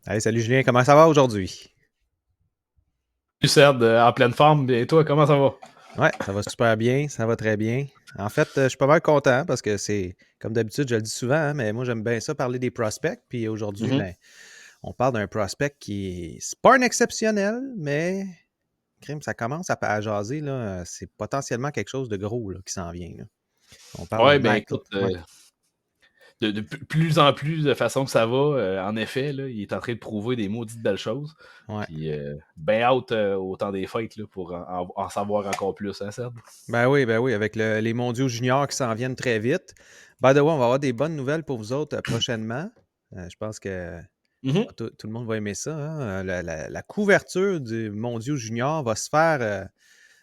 Hey, salut Julien, comment ça va aujourd'hui? Salut Serd, en pleine forme. Et toi, comment ça va? Ouais, ça va super bien, ça va très bien. En fait, je suis pas mal content parce que c'est, comme d'habitude, je le dis souvent, hein, mais moi j'aime bien ça parler des prospects. Puis aujourd'hui, Mhm. ben, on parle d'un prospect c'est pas un exceptionnel, mais crime, ça commence à jaser, là. C'est potentiellement quelque chose de gros là, qui s'en vient, là. On parle de Ouais, ben Michael. écoute, Ouais. de plus en plus de façon que ça va, en effet, là, il est en train de prouver des maudites belles choses. Ouais. Puis, ben out au temps des fêtes là, pour en savoir encore plus, hein, Serd? Ben oui, avec les mondiaux juniors qui s'en viennent très vite. By the way, on va avoir des bonnes nouvelles pour vous autres prochainement. Je pense que Mhm. tout le monde va aimer ça, hein. La couverture du Mondiaux Junior va se faire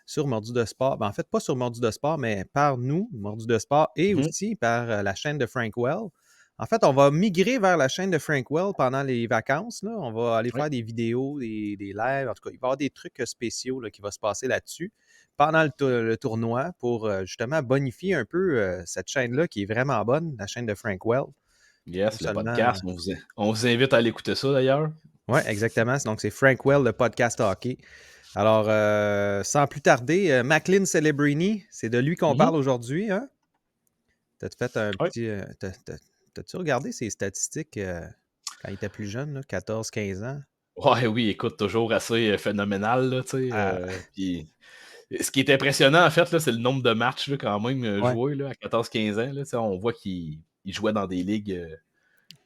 sur Mordu de Sport. Ben, en fait, pas sur Mordu de Sport, mais par nous, Mordu de Sport, et Mhm. aussi par la chaîne de Frank Well. En fait, on va migrer vers la chaîne de Frank Well pendant les vacances, là. On va aller Ouais. faire des vidéos, des lives. En tout cas, il va y avoir des trucs spéciaux là, qui vont se passer là-dessus pendant le tournoi pour justement bonifier un peu cette chaîne-là qui est vraiment bonne, la chaîne de Frank Well. Non Yes, le seulement. podcast. On vous invite à aller écouter ça d'ailleurs. Oui, exactement. Donc, c'est Frank Well, le podcast hockey. Alors, sans plus tarder, Macklin Celebrini, c'est de lui qu'on parle Mhm. aujourd'hui. Hein? T'as fait un Ouais. petit. T'as-tu regardé ses statistiques quand il était plus jeune, là, 14-15 ans? Ouais, oui, écoute, toujours assez phénoménal, là, tu sais. Ah, Puis, ce qui est impressionnant, en fait, là, c'est le nombre de matchs là, quand même ouais, joués là, à 14-15 ans. Là, tu sais, on voit qu'il jouait dans des ligues,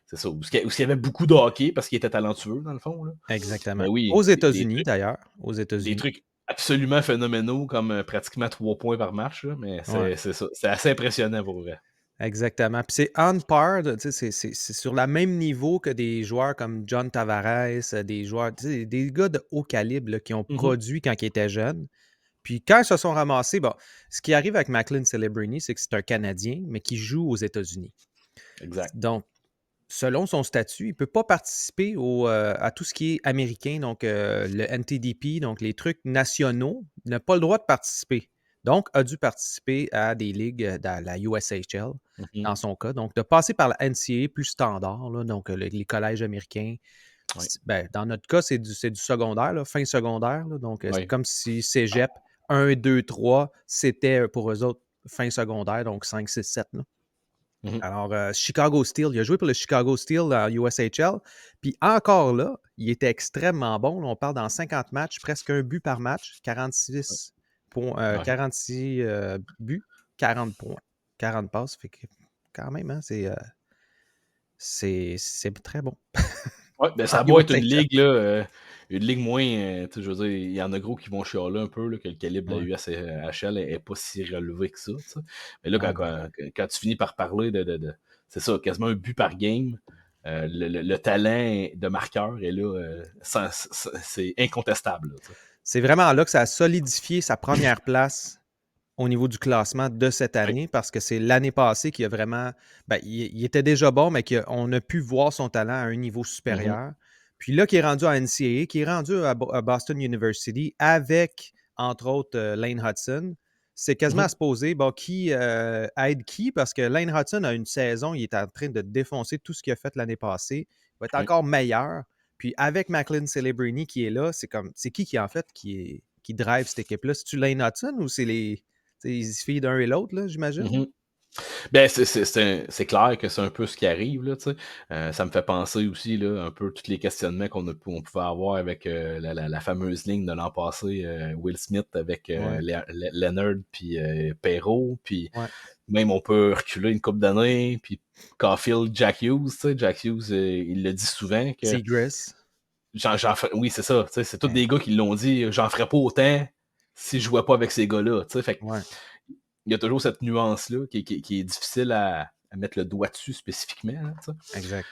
c'est ça, où il y avait beaucoup de hockey parce qu'il était talentueux, dans le fond. Là. exactement. Mais oui, Aux États-Unis, d'ailleurs. Aux des États-Unis. trucs absolument phénoménaux, comme pratiquement 3 points par match. Là, mais Ouais, c'est ça. C'est assez impressionnant pour vrai. exactement. Puis c'est on par, tu sais, c'est sur le même niveau que des joueurs comme John Tavares, des joueurs, tu sais, des gars de haut calibre là, qui ont Mhm. produit quand ils étaient jeunes. Puis quand ils se sont ramassés, bon, ce qui arrive avec Macklin Celebrini, c'est que c'est un Canadien, mais qui joue aux États-Unis. Exact. Donc, selon son statut, il ne peut pas participer à tout ce qui est américain, donc le NTDP, donc les trucs nationaux, il n'a pas le droit de participer. Donc, a dû participer à des ligues dans la USHL, Mhm. dans son cas. Donc, de passer par la NCAA plus standard, là, donc les collèges américains. Ouais. Ben, dans notre cas, c'est du secondaire, là, fin secondaire. Là, donc, c'est Ouais. comme si Cégep 1, 2, 3, c'était pour eux autres fin secondaire, donc 5, 6, 7. Là. Mhm. Alors, Chicago Steel, il a joué pour le Chicago Steel en USHL. Puis encore là, il était extrêmement bon. Là, on parle dans 50 matchs, presque un but par match, 46, Ouais. 46 buts, 40 points, 40 passes. Fait que quand même, hein, c'est très bon. Ouais, ben En ça va être USHL. une ligue moins, tu sais, je veux dire, il y en a gros qui vont chialer un peu, là, que le calibre de la Ouais. USHL est pas si relevé que ça, tu sais. Mais là, Ah non. quand tu finis par parler c'est ça, quasiment un but par game, le talent de marqueur est là, c'est incontestable, là, tu sais. C'est vraiment là que ça a solidifié sa première place au niveau du classement de cette Ouais. année parce que c'est l'année passée qu'il a vraiment. Ben, il était déjà bon, mais qu'on a pu voir son talent à un niveau Mhm. supérieur. Puis là, qui est rendu à NCAA, qui est rendu à Boston University avec, entre autres, Lane Hudson, c'est quasiment à Mhm. se poser, bon, qui aide qui, parce que Lane Hudson a une saison, il est en train de défoncer tout ce qu'il a fait l'année passée. Il va être Ouais. encore meilleur. Puis avec Macklin Celebrini qui est là, c'est qui en fait qui drive cette équipe-là? C'est-tu Lane Hudson ou c'est les. Ils se fient d'un et l'autre, là, j'imagine? Mhm. Ben, c'est clair que c'est un peu ce qui arrive, là, tu sais. Ça me fait penser aussi, là, un peu tous les questionnements on pouvait avoir avec la fameuse ligne de l'an passé, Will Smith avec Ouais, Leonard puis Perrault, puis ouais. même on peut reculer une couple d'années, puis Caulfield, Jack Hughes, tu sais. Jack Hughes, il le dit souvent que Seagrass. oui, c'est ça, tu sais, c'est tous Ouais, des gars qui l'ont dit, j'en ferais pas autant si je jouais pas avec ces gars-là, tu sais. Fait que ouais, il y a toujours cette nuance-là qui est difficile à mettre le doigt dessus spécifiquement. Là, tu sais. exact.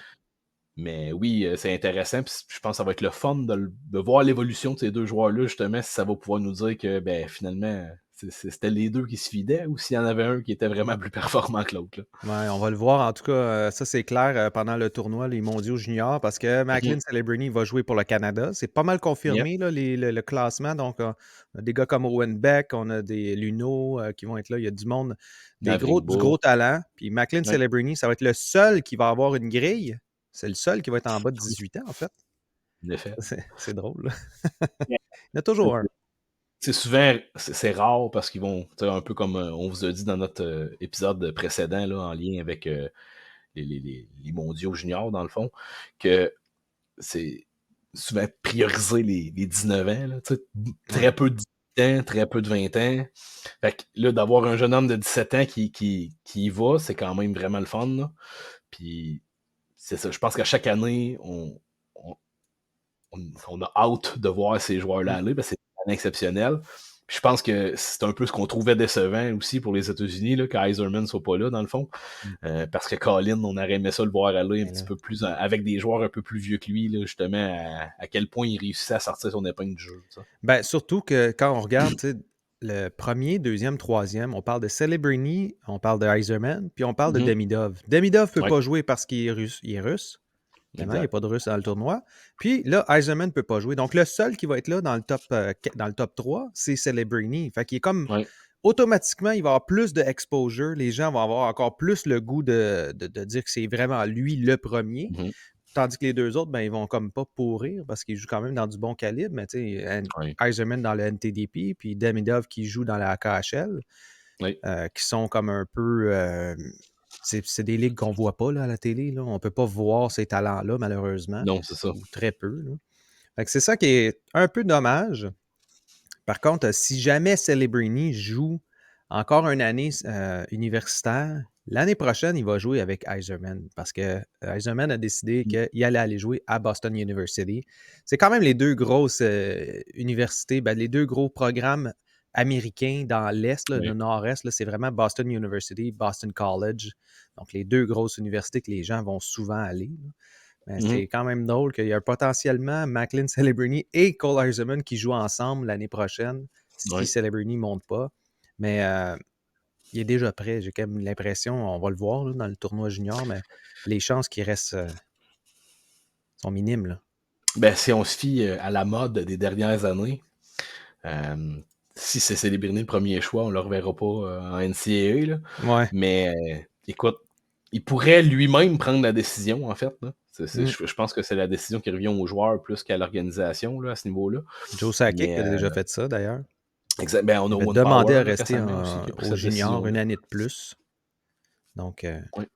Mais oui, c'est intéressant. Puis je pense que ça va être le fun de voir l'évolution de ces deux joueurs-là, justement, si ça va pouvoir nous dire que ben, finalement, c'était les deux qui se fidaient ou s'il y en avait un qui était vraiment plus performant que l'autre. Là. Ouais, on va le voir. En tout cas, ça, c'est clair pendant le tournoi, les mondiaux juniors, parce que Mhm. Macklin Celebrini va jouer pour le Canada. C'est pas mal Yep. confirmé, là, le classement. Donc, on a des gars comme Owen Beck, on a des Luno qui vont être là. Il y a du monde, Maverick du gros Bourque. talent. Puis Macklin Ouais. Celebrini, ça va être le seul qui va avoir une grille. C'est le seul qui va être en bas de Oui. 18 ans, en fait. en effet. C'est drôle. Ouais. Il y en a toujours un. C'est souvent, c'est rare parce qu'ils vont, tu sais, un peu comme on vous a dit dans notre épisode précédent, là, en lien avec les mondiaux juniors, dans le fond, que c'est souvent prioriser les 19 ans, là, tu sais, Ouais. très peu de 18 ans, très peu de 20 ans. Fait que là, d'avoir un jeune homme de 17 ans qui y va, c'est quand même vraiment le fun, là. Puis c'est ça, je pense qu'à chaque année, on, on a hâte de voir ces joueurs-là Mmh. aller, parce que c'est une année exceptionnelle. Puis je pense que c'est un peu ce qu'on trouvait décevant aussi pour les États-Unis, là, qu'Iserman soit pas là, dans le fond. Mmh. Parce que Colin, on aurait aimé ça le voir aller un Ben petit là. peu plus avec des joueurs un peu plus vieux que lui, là, justement, à quel point il réussissait à sortir son épingle du jeu. Ça. Ben, surtout que quand on regarde, tu sais, le premier, deuxième, troisième, on parle de Celebrini, on parle de Iserman, puis on parle de Mhm. Demidov. Demidov peut Ouais, pas jouer parce qu'il est russe. Il est russe. Évidemment, il n'y a exact. pas de russe dans le tournoi. Puis là, Iserman ne peut pas jouer. Donc, le seul qui va être là dans le top 3, c'est Celebrini. Fait qu'il est comme Ouais. automatiquement, il va avoir plus de exposure. Les gens vont avoir encore plus le goût de dire que c'est vraiment lui le premier. Mhm. Tandis que les deux autres, ben, ils vont comme pas pourrir parce qu'ils jouent quand même dans du bon calibre. Mais tu sais, Ouais. Iserman dans le NTDP, puis Demidov qui joue dans la KHL, Ouais. qui sont comme un peu. C'est des ligues qu'on voit pas là, à la télé. Là. On peut pas voir ces talents-là, malheureusement, Non, c'est ça. ou très peu. Là. Fait que c'est ça qui est un peu dommage. Par contre, si jamais Celebrini joue encore une année universitaire, l'année prochaine, il va jouer avec Iserman parce que Iserman a décidé Mhm. qu'il allait aller jouer à Boston University. C'est quand même les deux grosses universités, ben, les deux gros programmes américains dans l'Est, là, le Ouais. Nord-Est. Là, c'est vraiment Boston University, Boston College. Donc, les deux grosses universités que les gens vont souvent aller. Là. Mais Mhm. c'est quand même drôle qu'il y a potentiellement Macklin Celebrini et Cole Iserman qui jouent ensemble l'année prochaine si Ouais. Celebrini ne monte pas. Mais il est déjà prêt. J'ai quand même l'impression, on va le voir là, dans le tournoi junior, mais les chances qu'il reste sont minimes. Là. Ben, si on se fie à la mode des dernières années, Euh, si c'est Célébrini le premier choix, on ne le reverra pas en NCAA. Là. Ouais. Mais écoute, il pourrait lui-même prendre la décision, en fait. Là. Mm. Je pense que c'est la décision qui revient aux joueurs plus qu'à l'organisation là, à ce niveau-là. Joe Sakic Mais a déjà fait ça d'ailleurs. ben, on Il a avait One demandé à Power là, rester récemment aussi qui a pris au cette junior une décision-là. année de plus. Donc, Ouais.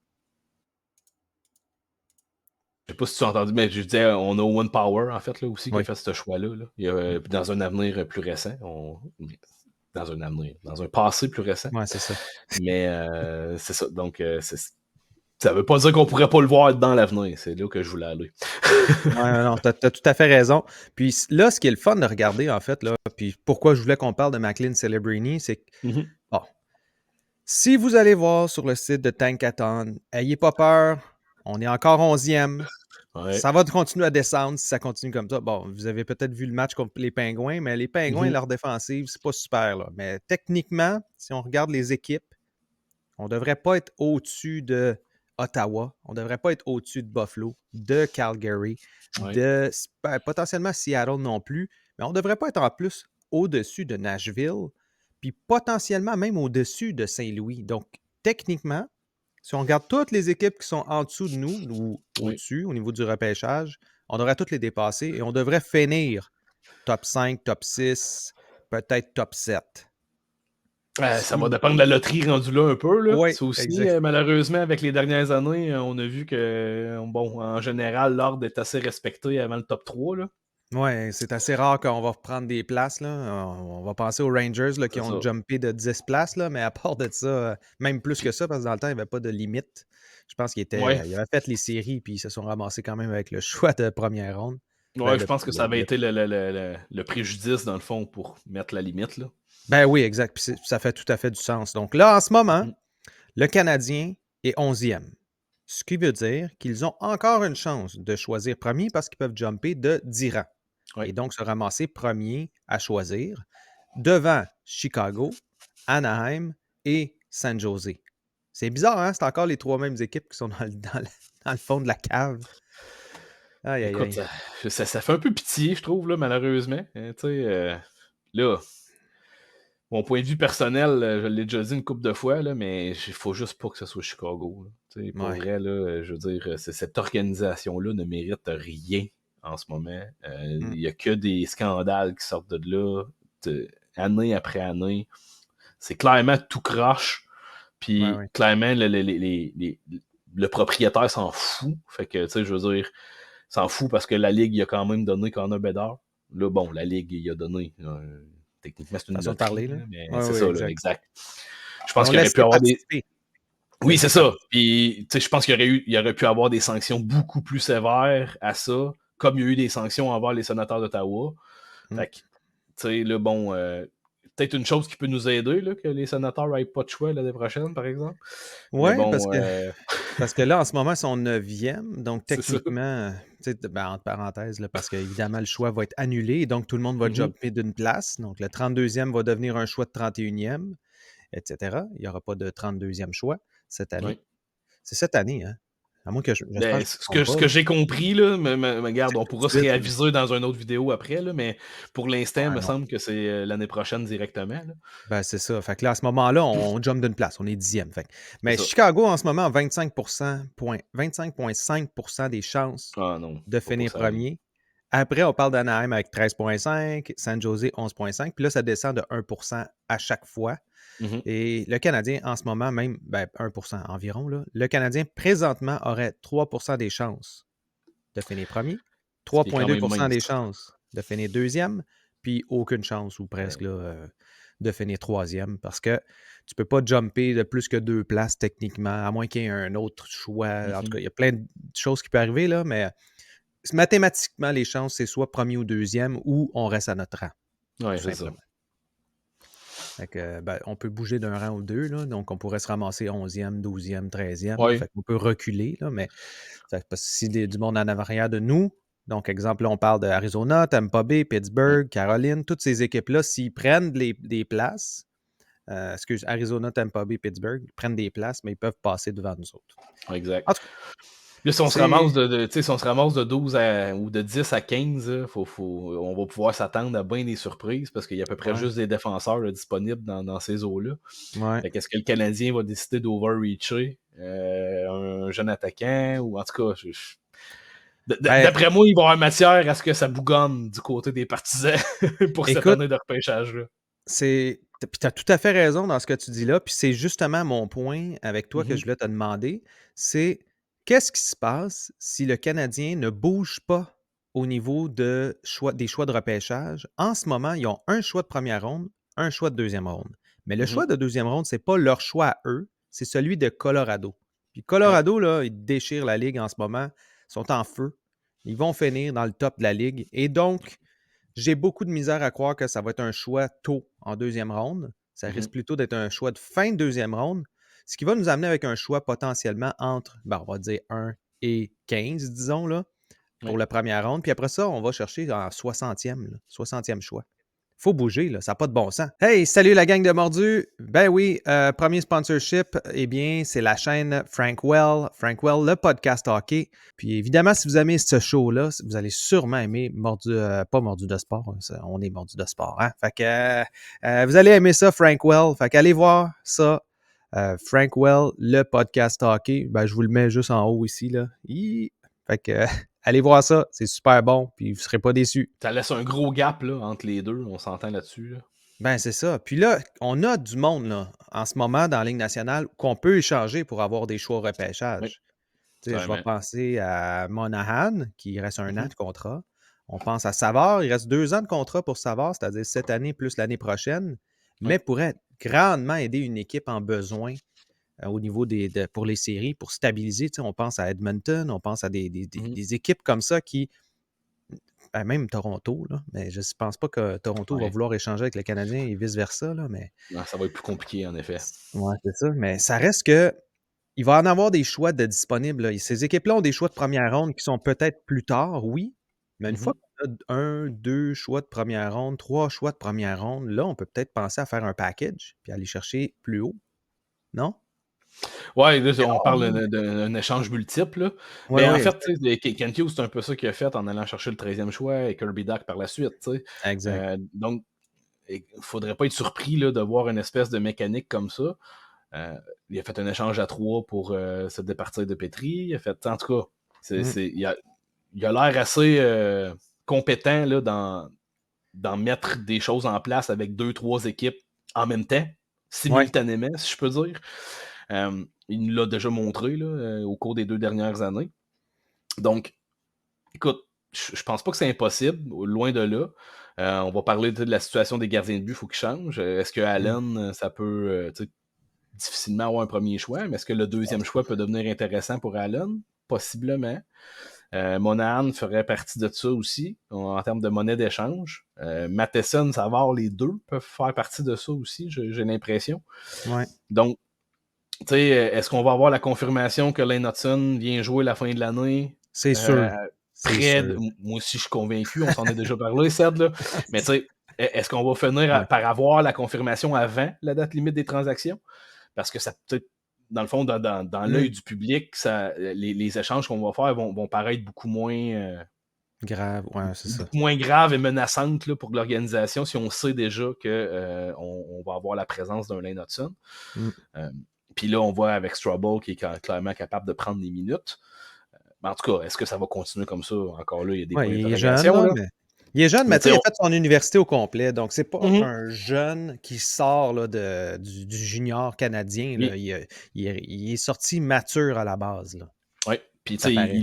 Je sais pas si tu as entendu, mais je disais, on a One Power, en fait, là, aussi, qui a oui. fait ce choix-là. Là. Il y a, dans un avenir plus récent. Dans un avenir, dans un passé plus récent. Ouais, c'est ça. Mais c'est ça. Donc, ça veut pas dire qu'on pourrait pas le voir dans l'avenir. C'est là que je voulais aller. Ouais, non, t'as tout à fait raison. Puis là, ce qui est le fun de regarder, en fait, là, puis pourquoi je voulais qu'on parle de Macklin Celebrini, c'est que, Mhm. bon, si vous allez voir sur le site de Tankathon, ayez pas peur, on est encore 11e. Ouais. Ça va continuer à descendre si ça continue comme ça. Bon, vous avez peut-être vu le match contre les Pingouins, mais les Pingouins, Mhm. leur défensive, c'est pas super. Là. Mais techniquement, si on regarde les équipes, on ne devrait pas être au-dessus de Ottawa, on ne devrait pas être au-dessus de Buffalo, de Calgary, Ouais. de potentiellement Seattle non plus, mais on ne devrait pas être en plus au-dessus de Nashville, puis potentiellement même au-dessus de Saint-Louis. Donc, techniquement, si on regarde toutes les équipes qui sont en dessous de nous ou Ouais. au-dessus au niveau du repêchage, on devrait toutes les dépasser et on devrait finir top 5, top 6, peut-être top 7. Ça Si va vous... dépendre de la loterie rendue là un peu. Là. Oui, Ça aussi, exact. malheureusement, avec les dernières années, on a vu que, bon, en général, l'ordre est assez respecté avant le top 3. Là. Ouais, c'est assez rare qu'on va reprendre des places. Là. On va penser aux Rangers là, qui C'est ont ça. jumpé de 10 places, là, mais à part de ça, même plus que ça, parce que dans le temps, il n'y avait pas de limite. Je pense Ouais. qu'ils avaient fait les séries, puis ils se sont ramassés quand même avec le choix de première ronde. Ben, Ouais, je pense que ça avait été le préjudice, dans le fond, pour mettre la limite. Là. ben oui, exact. Puis ça fait tout à fait du sens. Donc là, en ce moment, Mhm. le Canadien est 11e. Ce qui veut dire qu'ils ont encore une chance de choisir premier parce qu'ils peuvent jumper de 10 rangs. Et Ouais. donc se ramasser premier à choisir devant Chicago, Anaheim et San Jose. C'est bizarre, hein? C'est encore les trois mêmes équipes qui sont dans le fond de la cave. Aïe, aïe, Écoute, aïe. ça fait un peu pitié, je trouve, là, malheureusement. Tu sais, là, mon point de vue personnel, je l'ai déjà dit une couple de fois, là, mais il faut juste pas que ce soit Chicago. Là. Tu sais, pour Ouais. vrai, là, je veux dire, cette organisation-là ne mérite rien en ce moment. Il Mm. n'y a que des scandales qui sortent de là, année après année. C'est clairement tout croche. Ouais, Puis ouais. clairement, le propriétaire s'en fout. Fait que, tu sais, je veux dire, s'en fout parce que la Ligue, il a quand même donné Connor Bedard. Là, bon, la Ligue, il a donné. Techniquement, c'est une Façon de loterie, parler, là. là, mais Ouais, c'est ouais, ça, là, exact. exact. Je Ils pense ont qu'il aurait pu laissé avoir des. participer. Oui, c'est Laissé ça. participer. Puis, tu sais, je pense il aurait pu avoir des sanctions beaucoup plus sévères à ça, comme il y a eu des sanctions envers les sénateurs d'Ottawa. Mm. Fait que, tu sais, là, bon, peut-être une chose qui peut nous aider, là, que les sénateurs n'aient pas de choix l'année prochaine, par exemple. Mais Ouais, bon, parce que là, en ce moment, ils sont 9e. Donc, c'est ça. techniquement, tu sais, ben, entre parenthèses, là, parce qu'évidemment, le choix va être annulé. Et donc, tout le monde va Mhm. jumper d'une place. Donc, le 32e va devenir un choix de 31e, etc. Il n'y aura pas de 32e choix cette année. Oui. C'est cette année, hein? À moins que j'espère Ben, que je ne me trompe ce pas, que là. j'ai compris, là, regarde, C'est on tout pourra de se suite, là. réaviser dans une autre vidéo après, là, mais pour l'instant, il Ouais, me non. semble que c'est l'année prochaine directement. Là. Ben, c'est ça. Fait que là, à ce moment-là, on jump d'une place. On est 10e. Fait C'est mais ça. Chicago, en ce moment, a 25,5% des chances Ah non, de faut pas que finir ça arrive. premier. Après, on parle d'Anaheim avec 13,5, San Jose 11,5, puis là, ça descend de 1% à chaque fois. Mhm. Et le Canadien, en ce moment, même, ben, 1% environ, là, le Canadien, présentement, aurait 3% des chances de finir premier, Ce qui est quand même 3,2% mince. des chances de finir deuxième, puis aucune chance, ou Ben presque, là, oui. de finir troisième, parce que tu ne peux pas jumper de plus que 2 places techniquement, à moins qu'il y ait un autre choix. En tout Mhm. cas, il y a plein de choses qui peuvent arriver, là, mais mathématiquement, les chances, c'est soit premier ou deuxième, ou on reste à notre rang, Ouais, tout c'est ça. simplement. Fait que, ben, on peut bouger d'un rang ou deux, là, donc on pourrait se ramasser 11e, 12e, 13e. Là, Oui. fait qu'on peut reculer, là, mais parce que si du monde en arrière de nous, donc exemple, là, on parle d'Arizona, Tampa Bay, Pittsburgh, Caroline, toutes ces équipes-là, s'ils prennent des places, Arizona, Tampa Bay, Pittsburgh, ils prennent des places, mais ils peuvent passer devant nous autres. Exact. En tout cas, Là, si on se ramasse c'est. tu sais, si on se ramasse de 12 ou de 10 à 15, là, on va pouvoir s'attendre à bien des surprises parce qu'il y a à peu près Ouais, juste des défenseurs là, disponibles dans ces eaux-là. ouais. Fait qu'est-ce que le Canadien va décider d'overreacher un jeune attaquant ou en tout cas, Ben, d'après moi, il va y avoir matière à ce que ça bougonne du côté des partisans pour cette écoute, année de repêchage-là. puis tu as tout à fait raison dans ce que tu dis là, puis c'est justement mon point avec toi que Mhm, je voulais te demander, c'est qu'est-ce qui se passe si le Canadien ne bouge pas au niveau des choix de repêchage? En ce moment, ils ont un choix de première ronde, un choix de deuxième ronde. Mais le mhm. choix de deuxième ronde, c'est pas leur choix à eux, c'est celui de Colorado. Puis Ouais. Colorado, là, ils déchirent la ligue en ce moment, ils sont en feu. Ils vont finir dans le top de la ligue. Et donc, j'ai beaucoup de misère à croire que ça va être un choix tôt en deuxième ronde. Ça risque Mhm, plutôt d'être un choix de fin de deuxième ronde, ce qui va nous amener avec un choix potentiellement entre, ben, on va dire 1 et 15, disons, là, pour ouais. la première ronde. Puis après ça, on va chercher en 60e, là, 60e choix. Faut bouger, là, ça n'a pas de bon sens. Hey, salut la gang de mordus. Ben oui, premier sponsorship, eh bien, c'est la chaîne Frank Well, le podcast hockey. Puis évidemment, si vous aimez ce show-là, vous allez sûrement aimer pas Mordu de sport, hein, on est Mordu de sport, hein? Fait que vous allez aimer ça, Frank Well. Fait qu'allez voir ça. Frank Well, le podcast hockey. Ben, je vous le mets juste en haut ici, là. Fait que allez voir ça, c'est super bon, puis vous ne serez pas déçus. Ça laisse un gros gap là, entre les deux, on s'entend là-dessus. Là. Ben, c'est ça. Puis là, on a du monde là, en ce moment dans la Ligue nationale qu'on peut échanger pour avoir des choix au Oui, repêchage. Tu sais, je vais clairement. penser à Monahan, qui reste un an Mhm, de contrat. On pense à Savard, il reste 2 ans de contrat pour Savard, c'est-à-dire cette année plus l'année prochaine, oui. mais pourrait grandement aider une équipe en besoin au niveau pour les séries, pour stabiliser. Tu sais, on pense à Edmonton, on pense à Mhm. des équipes comme ça qui ben, même Toronto, là, mais je ne pense pas que Toronto va Ouais. vouloir échanger avec le Canadien et vice-versa, là, mais Non, ça va être plus compliqué, en effet. ouais, c'est ça. Mais ça reste que il va en avoir des choix de disponibles. Là. Ces équipes-là ont des choix de première ronde qui sont peut-être plus tard, oui, mais une fois Mhm. qu'on a un, deux choix de première ronde, trois choix de première ronde, là, on peut peut-être penser à faire un package puis aller chercher plus haut, non? Ouais, là, C'est on rare, parle là. d'un échange multiple. Là. Oui, Ben, en oui, fait, exact. Ken Hughes, c'est un peu ça qu'il a fait en allant chercher le 13e choix et Kirby Doc par la suite. Tu sais. Exact. Donc, il ne faudrait pas être surpris là, de voir une espèce de mécanique comme ça. Euh, il a fait un échange à 3 pour se départir de Petri. Il a fait, en tout cas, Mm. il y a il a l'air assez compétent là, dans mettre des choses en place avec 2-3 équipes en même temps, Ouais. simultanément, si je peux dire. Il nous l'a déjà montré là, au cours des 2 dernières années. Donc, écoute, je pense pas que c'est impossible, loin de là. On va parler de la situation des gardiens de but, il faut qu'il change. Est-ce que Mm. Allen, ça peut difficilement avoir un premier choix, mais est-ce que le deuxième choix peut devenir intéressant pour Allen? Possiblement. Monahan ferait partie de ça aussi, en termes de monnaie d'échange. Matheson, Savard, les deux peuvent faire partie de ça aussi, j'ai l'impression. Ouais. Donc, tu sais, est-ce qu'on va avoir la confirmation que Lane Hudson vient jouer la fin de l'année? C'est sûr. Euh, C'est sûr. Moi aussi, je suis convaincu, on s'en est déjà parlé, Ced, là. Mais tu sais, est-ce qu'on va finir Ouais. par avoir la confirmation avant la date limite des transactions? Parce que ça peut-être, dans le fond, dans Mm. l'œil du public, les échanges qu'on va faire vont paraître Grave. Ouais, c'est ça. beaucoup moins graves et menaçantes là, pour l'organisation si on sait déjà qu'on on va avoir la présence d'un Lane Hudson. Mm. Euh, Puis là, on voit avec Strouble qui est clairement capable de prendre des minutes. Mais en tout cas, est-ce que ça va continuer comme ça? Encore là, il y a des Ouais, points il est jeune, d'interrogation. là, Là. mais. Il est jeune, Mais mais tu tu sais, sais, il a fait son université au complet. Donc, c'est pas Mhm. un jeune qui sort là, du junior canadien. Là. il... Il est sorti mature à la base. Là. Ouais. Puis tu Ça sais, paraît.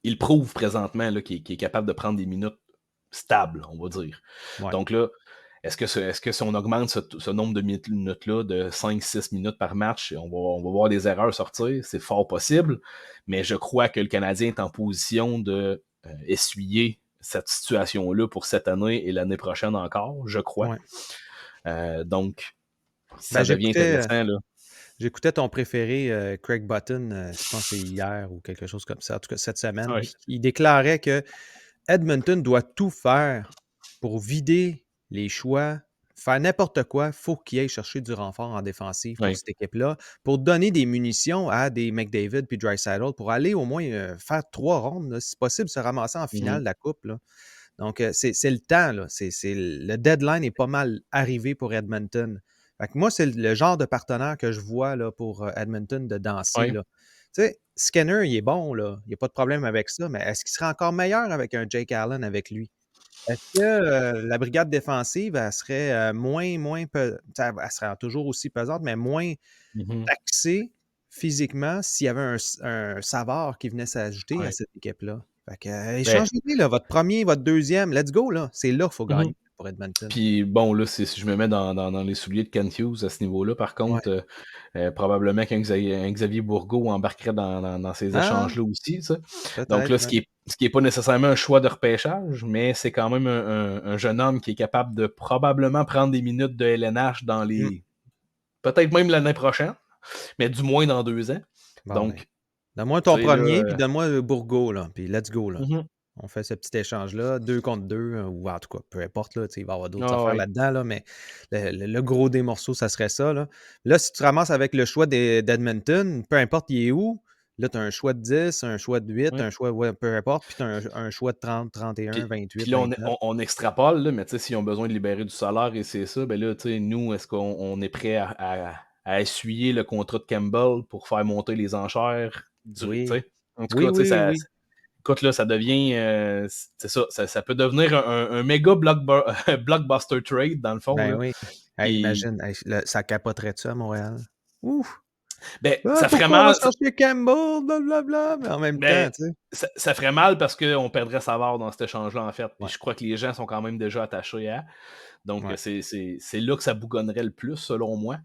il prouve présentement là, qu'il est capable de prendre des minutes stables, on va dire. Ouais. Donc là, est-ce que si on augmente ce nombre de minutes-là de 5-6 minutes par match, on va voir des erreurs sortir? C'est fort possible, mais je crois que le Canadien est en position de essuyer cette situation-là pour cette année et l'année prochaine encore, je crois. Ouais. Donc, Ben, ça devient intéressant. Là. j'écoutais ton préféré, Craig Button, je pense que c'est hier ou quelque chose comme ça, en tout cas cette semaine. Ouais. Puis il déclarait que Edmonton doit tout faire pour vider les choix, faire n'importe quoi. Il faut qu'il aille chercher du renfort en défensive pour Ouais. cette équipe-là, pour donner des munitions à des McDavid puis Draisaitl pour aller au moins faire 3 rondes, là, si possible, se ramasser en finale Mhm. de la Coupe. Là. Donc, c'est le temps. Là. Le deadline est pas mal arrivé pour Edmonton. Fait que moi, c'est le genre de partenaire que je vois là, pour Edmonton de danser. Ouais. Là. Tu sais, Skinner, il est bon, là. Il n'y a pas de problème avec ça, mais est-ce qu'il serait encore meilleur avec un Jake Allen avec lui? Est-ce que la brigade défensive, elle serait elle serait toujours aussi pesante, mais moins Mhm. taxée physiquement s'il y avait un Savard qui venait s'ajouter à Ouais. cette équipe-là? Fait que, Ben, échangez-les, là, votre premier, votre deuxième, let's go, là. C'est là qu'il faut mhm. gagner pour Edmonton. Puis bon, là, si je me mets dans les souliers de Kent Hughes à ce niveau-là, par Ouais. contre, probablement qu'un Xavier Bourgault embarquerait dans ces Ah, échanges-là aussi. Ça. Donc peut-être, là, ouais. ce qui est pas nécessairement un choix de repêchage, mais c'est quand même un jeune homme qui est capable de probablement prendre des minutes de LNH dans Mmh. les. Peut-être même l'année prochaine, mais du moins dans 2 ans. Bon, ben, Donc, donne-moi tu ton sais, là. premier, puis donne-moi Bourgault, là, puis let's go, là. Mhm. On fait ce petit échange-là, 2 contre 2, ou en tout cas, peu importe, là, tu sais, il va y avoir d'autres Ah affaires ouais. là-dedans, là, mais le gros des morceaux, ça serait ça, là. Là, si tu ramasses avec le choix d'Edmonton, peu importe il est où, là, tu as un choix de 10, un choix de 8, Ouais. un choix, ouais, peu importe, puis tu as un choix de 30, 31, Puis, 28, puis là, 29. on extrapole, là, mais tu sais, s'ils ont besoin de libérer du salaire et c'est ça, ben là, tu sais, nous, est-ce qu'on est prêt à essuyer le contrat de Campbell pour faire monter les enchères tu Oui. sais? En tout Oui, cas, tu sais, oui, oui. écoute, là, ça devient, c'est ça peut devenir un méga blockbuster trade, dans le fond, Ben là. oui. Hey, Puis, imagine, hey, ça capoterait-tu à Montréal? Ouf! ben, Ah, ça ferait pourquoi on va mal, chercher Campbell? Blablabla. Mais en même ben, temps, tu sais. ça ferait mal parce qu'on perdrait Savard dans cet échange-là, en fait. Puis Ouais, je crois que les gens sont quand même déjà attachés à. Donc, ouais. c'est là que ça bougonnerait le plus, selon moi.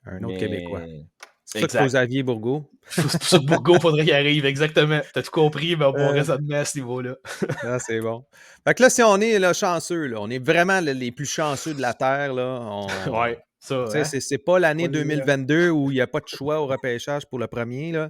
Un autre Québécois. Mais C'est pour ça qu'il faut exact. Xavier Bourgault. C'est pour ça que Bourgault, faudrait qu'il arrive, exactement. T'as tout compris, mais on Euh, reste admis à ce niveau-là. ah, c'est bon. Fait que là, si on est là, chanceux, là, on est vraiment les plus chanceux de la Terre, là, Ouais, ça, tu sais, hein? c'est pas l'année Pas les, 2022 où il n'y a pas de choix au repêchage pour le premier, là.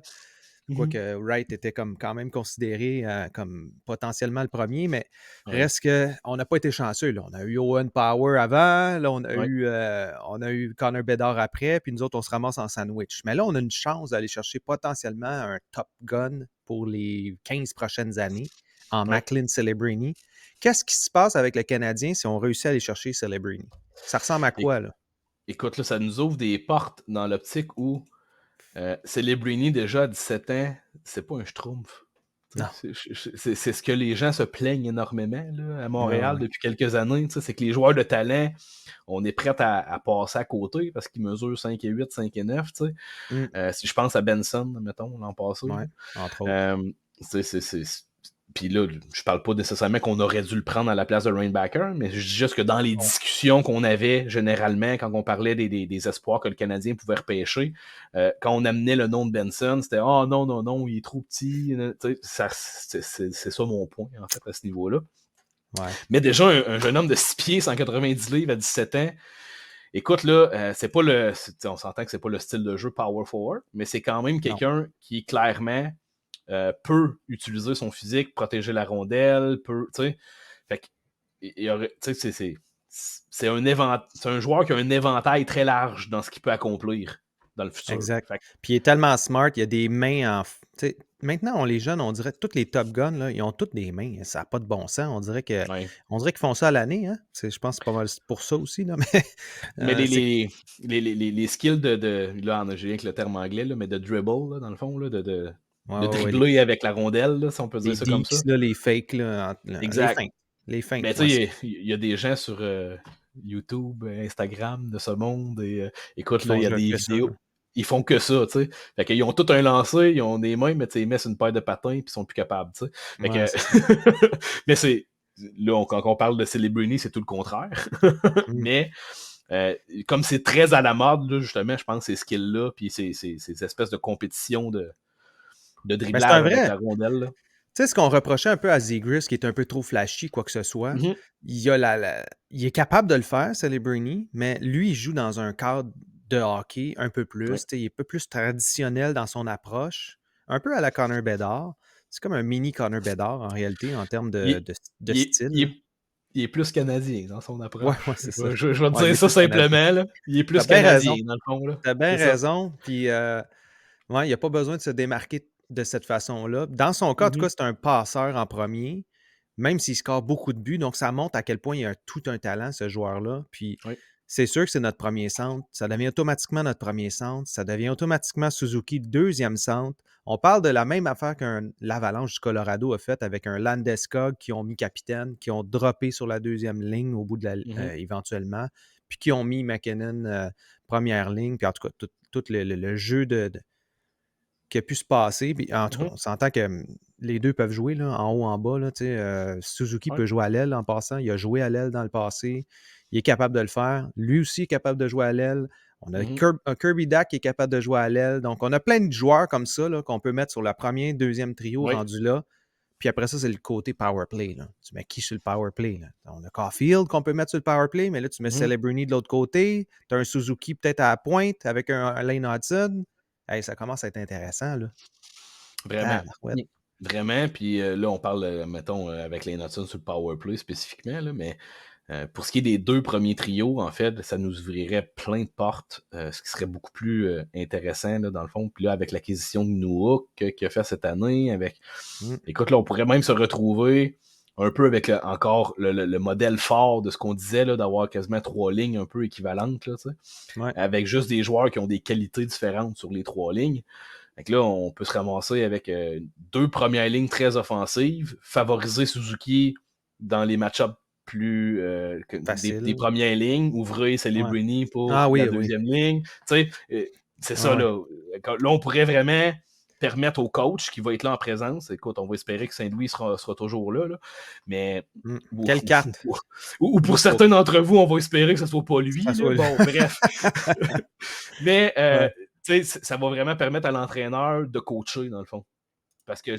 Mhm. Quoique Wright était comme quand même considéré comme potentiellement le premier, mais Ouais, reste qu'on n'a pas été chanceux. Là. On a eu Owen Power avant, là, ouais, on a eu Connor Bedard après, puis nous autres, on se ramasse en sandwich. Mais là, on a une chance d'aller chercher potentiellement un top gun pour les 15 prochaines années en ouais. Macklin Celebrini. Qu'est-ce qui se passe avec le Canadien si on réussit à aller chercher Celebrini? Ça ressemble à É- quoi, là? Écoute, là, ça nous ouvre des portes dans l'optique où Celebrini, déjà à 17 ans, c'est pas un schtroumpf. Non. C'est ce que les gens se plaignent énormément là, à Ouais, Montréal ouais. depuis quelques années. C'est que les joueurs de talent, on est prêts à passer à côté parce qu'ils mesurent 5 et 8, 5 et 9. Mmh. Si je pense à Benson, mettons, l'an passé. Ouais, entre autres. Là. Puis là, je parle pas nécessairement qu'on aurait dû le prendre à la place de Rainbacker, mais je dis juste que dans les Ouais. discussions qu'on avait généralement, quand on parlait des espoirs que le Canadien pouvait repêcher, quand on amenait le nom de Benson, c'était oh non, non, non, il est trop petit. C'est ça mon point, en fait, à ce niveau-là. Ouais. Mais déjà, un jeune homme de 6 pieds, 190 livres à 17 ans, écoute, là, c'est pas le. On s'entend que c'est pas le style de jeu power forward, mais c'est quand même Non. quelqu'un qui clairement peut utiliser son physique, protéger la rondelle, peut. Fait que, c'est un joueur qui a un éventail très large dans ce qu'il peut accomplir dans le futur. Exact. Fait que, Puis il est tellement smart, il y a des mains tu sais, maintenant, les jeunes, on dirait tous les Top Guns, là, ils ont toutes des mains. Ça n'a pas de bon sens. ouais. On dirait qu'ils font ça à l'année, hein. Je pense que c'est pas mal pour ça aussi, là, mais Mais c'est les skills là, j'ai rien que le terme anglais, là, mais de dribble, là, dans le fond, là, ouais, de ouais, ouais, dribbler avec la rondelle, là, si on peut dire les ça comme ça. deeks, là, les fakes, là, les Exact. feintes. Les feintes, Mais tu ouais, sais, il y a des gens sur YouTube, Instagram de ce monde, et écoute, qui là, il font y a juste des que ça, là. vidéos, ils font que ça, tu sais. Fait qu'ils ont tout un lancer, ils ont des mains, mais tu sais, ils mettent une paire de patins, puis ils sont plus capables, tu sais. Fait Ouais, que, c'est ça. mais là, quand on parle de Celebrity, c'est tout le contraire. Mmh. Mais, comme c'est très à la mode, là, justement, je pense, ces skills-là, puis ces espèces de compétitions de Mais c'est un dribblage avec vrai. la rondelle, là. Tu sais, ce qu'on reprochait un peu à Zegras, qui est un peu trop flashy, quoi que ce soit, Mhm. il, a il est capable de le faire, Celebrini, mais lui, il joue dans un cadre de hockey un peu Ouais. plus. Tu sais, il est un peu plus traditionnel dans son approche, un peu à la Connor Bedard. C'est comme un mini Connor Bedard en réalité en termes Il est, de il est, style, il là. est il est plus canadien dans son Ouais, approche. ouais, c'est ça. Je vais te Ouais, il dire est ça plus canadien. simplement, là. Il est T'as plus bien raison. canadien, dans le fond, là. T'as bien C'est ça. raison. Puis, ouais, il n'y a pas besoin de se démarquer de cette façon-là. Dans son cas, en tout cas, Mhm. c'est un passeur en premier, même s'il score beaucoup de buts. Donc, ça montre à quel point il a tout un talent, ce joueur-là. Puis, Oui. c'est sûr que c'est notre premier centre. Ça devient automatiquement notre premier centre. Ça devient automatiquement Suzuki, deuxième centre. On parle de la même affaire qu'un l'Avalanche du Colorado a fait avec un Landeskog qui ont mis capitaine, qui ont droppé sur la deuxième ligne au bout de Mhm. éventuellement, puis qui ont mis McKinnon première ligne. Puis en tout cas, tout le jeu qui a pu se passer. Puis, en tout cas, Mhm. on s'entend que les deux peuvent jouer là, en haut, en bas. Là, Suzuki Ouais. peut jouer à l'aile en passant. Il a joué à l'aile dans le passé. Il est capable de le faire. Lui aussi est capable de jouer à l'aile. On a Mhm. Un Kirby Dack qui est capable de jouer à l'aile. Donc, on a plein de joueurs comme ça là, qu'on peut mettre sur le premier, deuxième trio Oui. rendu là. Puis après ça, c'est le côté power play. Là. Tu mets qui sur le power play? Là? On a Caulfield qu'on peut mettre sur le power play, mais là, tu mets Mhm. Celebrini de l'autre côté. Tu as un Suzuki peut-être à la pointe avec un Lane Hudson. Hey, ça commence à être intéressant. Là. Vraiment. Tabarouette. Vraiment. Puis là, on parle, mettons, avec les Nutsons sur le powerplay spécifiquement, là, mais pour ce qui est des deux premiers trios, en fait, ça nous ouvrirait plein de portes, ce qui serait beaucoup plus intéressant, là, dans le fond. Puis là, avec l'acquisition de Newhook qu'il a fait cette année, Mm. écoute, là, on pourrait même se retrouver un peu avec encore le modèle fort de ce qu'on disait, là, d'avoir quasiment trois lignes un peu équivalentes, là, tu sais, Ouais. avec juste des joueurs qui ont des qualités différentes sur les trois lignes. Fait que là, on peut se ramasser avec deux premières lignes très offensives, favoriser Suzuki dans les match-ups plus des Facile. premières lignes, ouvrir Ouais. Celebrini pour Ah la oui, oui. deuxième ligne. Tu sais, c'est Ah ça, ouais. là. Là, on pourrait vraiment permettre au coach qui va être là en présence. Écoute, on va espérer que Saint-Louis sera toujours là, là. Mais Mm. ou, Quelle carte? ou pour Juste pour certains d'entre vous, on va espérer que ce soit pas que ça lui, là. soit. Bon, bref. Mais Ouais. tu sais, ça va vraiment permettre à l'entraîneur de coacher, dans le fond. Parce que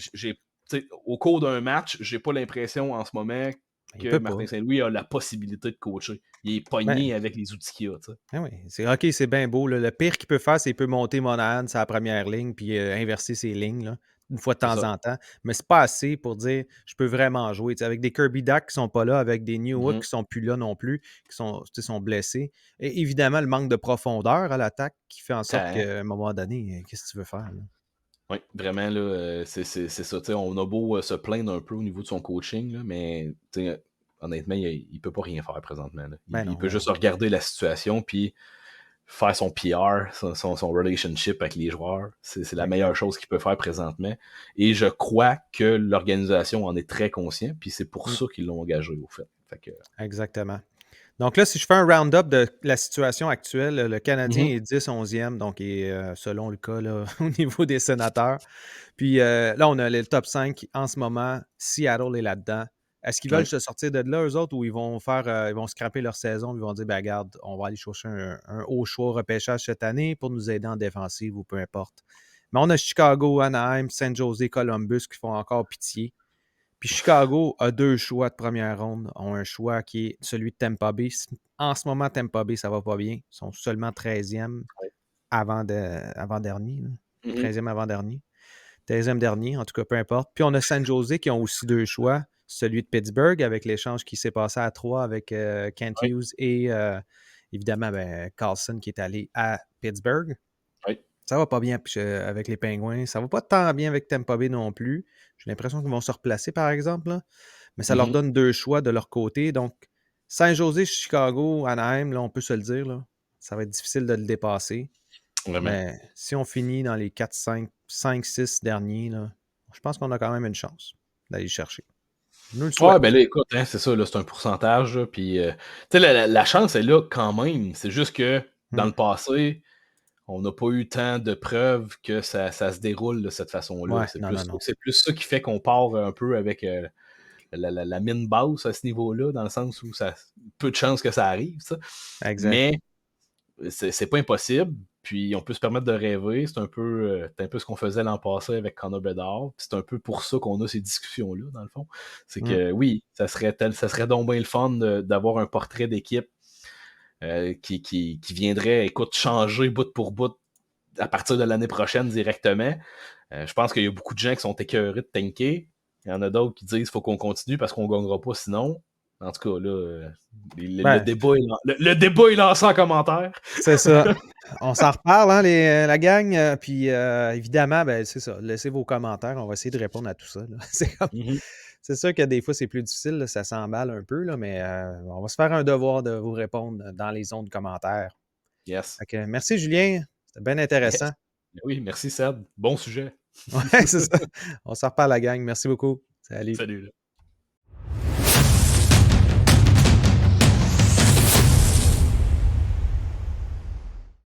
au cours d'un match, j'ai pas l'impression en ce moment Il que peut Martin pas. Saint-Louis a la possibilité de coacher. Il est Ben, pogné avec les outils qu'il a, tu sais. ah oui. OK, c'est bien beau. Là. Le pire qu'il peut faire, c'est qu'il peut monter Monahan sur la première ligne puis inverser ses lignes là, une fois de C'est temps ça. en temps. Mais c'est pas assez pour dire je peux vraiment jouer. Tu sais, avec des Kirby Duck qui sont pas là, avec des Newhook Mhm. qui sont plus là non plus, qui sont, tu sais, sont blessés. Et évidemment, le manque de profondeur à l'attaque qui fait en sorte Hein? qu'à un moment donné, qu'est-ce que tu veux faire? Là? Oui, vraiment, là, c'est ça. Tu sais, on a beau se plaindre un peu au niveau de son coaching, là, mais tu sais, honnêtement, il peut pas rien faire présentement, là. Ben Il non, peut ben juste non. regarder la situation, puis faire son PR, son relationship avec les joueurs. C'est la meilleure Exact. chose qu'il peut faire présentement. Et je crois que l'organisation en est très conscient, puis c'est pour Mm, ça qu'ils l'ont engagé, au fait. Fait que, exactement. Donc là, si je fais un round-up de la situation actuelle, le Canadien mhm, est 10-11e, donc il est, selon le cas là, au niveau des sénateurs. Puis là, on a le top 5 en ce moment. Seattle est là-dedans. Est-ce qu'ils veulent ouais. se sortir de là, eux autres, ou ils vont scraper leur saison, ils vont dire, ben regarde, on va aller chercher un haut choix au repêchage cette année pour nous aider en défensive ou peu importe. Mais on a Chicago, Anaheim, San Jose, Columbus qui font encore pitié. Puis Chicago a 2 choix de première ronde, ont un choix qui est celui de Tampa Bay. En ce moment, Tampa Bay, ça va pas bien. Ils sont seulement 13e avant-dernier. Mhm, 13e avant-dernier. 13e dernier, en tout cas, peu importe. Puis on a San Jose qui ont aussi 2 choix. Celui de Pittsburgh avec l'échange qui s'est passé à 3 avec Kent ouais, Hughes et évidemment Carlson qui est allé à Pittsburgh. ouais, Ça va pas bien avec les Penguins. Ça va pas tant bien avec Tampa Bay non plus. J'ai l'impression qu'ils vont se replacer, par exemple, là. Mais ça leur mhm, donne 2 choix de leur côté. Donc, San Jose, Chicago, Anaheim, là, on peut se le dire, là, ça va être difficile de le dépasser. vraiment. Mais si on finit dans les 4, 5, 6 derniers, là, je pense qu'on a quand même une chance d'aller le chercher. Je nous le Ouais, souhaite. ben là, écoute, hein, c'est ça, là, c'est un pourcentage, là, puis, tu sais, la chance est là quand même. C'est juste que dans Hmm. le passé, on n'a pas eu tant de preuves que ça se déroule de cette façon-là. Ouais, non, non, non. C'est plus ça qui fait qu'on part un peu avec la mine basse à ce niveau-là, dans le sens où ça peu de chances que ça arrive, ça. Exact. Mais c'est pas impossible. Puis on peut se permettre de rêver. C'est un peu ce qu'on faisait l'an passé avec Connor Bedard. C'est un peu pour ça qu'on a ces discussions-là, dans le fond. C'est Hmm. que oui, ça serait donc bien le fun d'avoir un portrait d'équipe qui viendrait, écoute, changer bout pour bout à partir de l'année prochaine directement. Je pense qu'il y a beaucoup de gens qui sont écœurés de tanker. Il y en a d'autres qui disent qu'il faut qu'on continue parce qu'on ne gagnera pas sinon. En tout cas, là, Ben, le débat est lancé en commentaire. c'est ça. On s'en reparle, hein, la gang. Puis évidemment, ben, c'est ça. Laissez vos commentaires. On va essayer de répondre à tout ça, là. Mhm. C'est sûr que des fois, c'est plus difficile, là, ça s'emballe un peu, là, mais on va se faire un devoir de vous répondre dans les zones de commentaires. Yes. Fait que, merci, Julien. C'était bien Yes. intéressant. Oui, merci Seb. Bon sujet. Ouais, c'est ça. On s'en reparle, la gang. Merci beaucoup. Salut. Salut. Là.